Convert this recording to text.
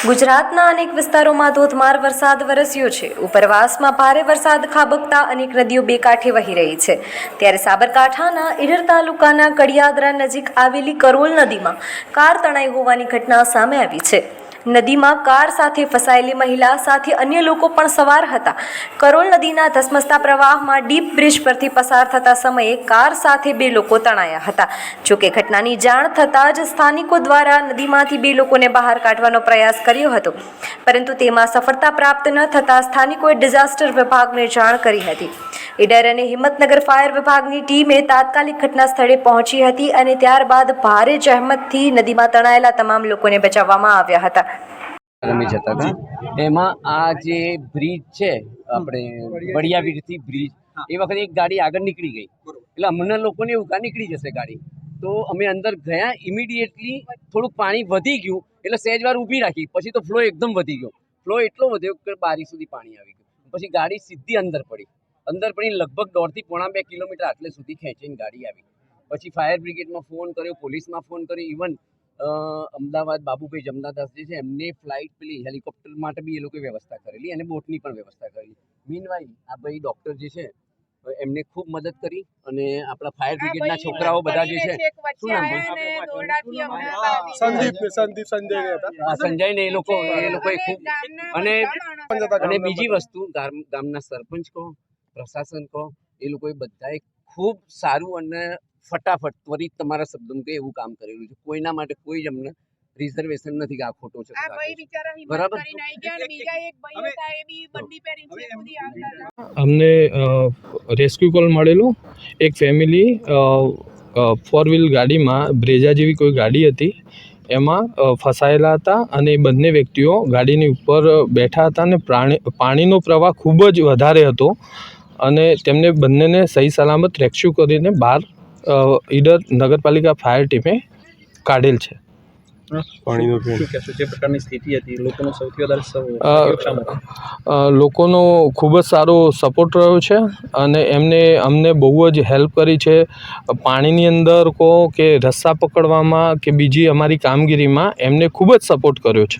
ગુજરાતના અનેક વિસ્તારોમાં ધોધમાર વરસાદ વરસ્યો છે। ઉપરવાસમાં ભારે વરસાદ ખાબકતા અનેક નદીઓ બે કાંઠે વહી રહી છે। ત્યારે સાબરકાંઠાના ઈડર તાલુકાના કડિયાદરા નજીક આવેલી કરોલ નદીમાં કાર તણાઈ હોવાની ઘટના સામે આવી છે। નદીમાં કાર સાથે ફસાયેલી મહિલા સાથે અન્ય લોકો પણ સવાર હતા। કરોલ નદીના ધસમસતા પ્રવાહમાં ડીપ બ્રિજ પરથી પસાર થતા સમયે કાર સાથે બે લોકો તણાયા હતા। જોકે ઘટનાની જાણ થતાં જ સ્થાનિકો દ્વારા નદીમાંથી બે લોકોને બહાર કાઢવાનો પ્રયાસ કર્યો હતો, પરંતુ તેમાં સફળતા પ્રાપ્ત ન થતાં સ્થાનિકોએ ડિઝાસ્ટર વિભાગને જાણ કરી હતી। ઈડર અને હિંમતનગર ફાયર વિભાગની ટીમે તાત્કાલિક ઘટના સ્થળે પહોંચી હતી અને ત્યારબાદ ભારે જહેમતથી નદીમાં તણાયેલા તમામ લોકોને બચાવવામાં આવ્યા હતા। રમી જતા હતા એમાં આ જે બ્રિજ છે આપણે વડિયાવીરથી બ્રિજ એ વખતે એક ગાડી આગળ નીકળી ગઈ, એટલે અમને લોકોને એવું કા નીકળી જશે ગાડી, તો અમે અંદર ગયા। ઇમિડિયેટલી થોડુંક પાણી વધી ગયું એટલે સહેજ વાર ઊભી રાખી, પછી તો ફ્લો એકદમ વધી ગયો। ફ્લો એટલો વધ્યો કે બારી સુધી પાણી આવી ગયું, પછી ગાડી સીધી અંદર પડી લગભગ 1.5 થી 2 કિલોમીટર આટલે સુધી ખેંચીને ગાડી આવી। પછી ફાયર બ્રિગેડમાં ફોન કર્યો, પોલીસમાં ફોન કર્યો, ઇવન અમદાવાદ બાબુભાઈ જમનાદાસ જે છે એમને ફ્લાઇટ પેલી હેલિકોપ્ટર માટે બી એ લોકોએ વ્યવસ્થા કરેલી અને બોટની પણ વ્યવસ્થા કરેલી। મીનવાઇલ આ ભાઈ ડૉક્ટર જે છે એમને ખૂબ મદદ કરી અને આપણા ફાયર બ્રિગેડના છોકરાઓ બધા જે છે, શું નામ સંજય ને એ લોકોએ ખૂબ અને બીજી વસ્તુ ગામના સરપંચ કહો, પ્રશાસન કહો, એ લોકોએ બધાએ ખૂબ સારું અને ફટાફટ ત્વરિત તમારા શબ્દોમાં કે એવું કામ કરેલું છે। કોઈના માટે કોઈ જ અમને રિઝર્વેશન નથી કે આ ખોટો છે, બરાબર। અમને રેસ્ક્યુ કોલ મળેલું, એક ફેમિલી 4 વ્હીલ ગાડીમાં બ્રેઝા જેવી કોઈ ગાડી હતી એમાં ફસાયેલા હતા અને બંને વ્યક્તિઓ ગાડીની ઉપર બેઠા હતા અને પાણીનો પ્રવાહ ખૂબ જ વધારે હતો અને તેમને બંનેને સહી સલામત રેસ્ક્યુ કરીને બહાર ઈડર નગરપાલિકા ફાયર ટીમે કાઢેલ છે। લોકોનો ખૂબ જ સારો સપોર્ટ રહ્યો છે અને અમને બહુ જ હેલ્પ કરી છે। પાણીની અંદર કહો કે રસ્તા પકડવામાં કે બીજી અમારી કામગીરીમાં એમને ખૂબ જ સપોર્ટ કર્યો છે।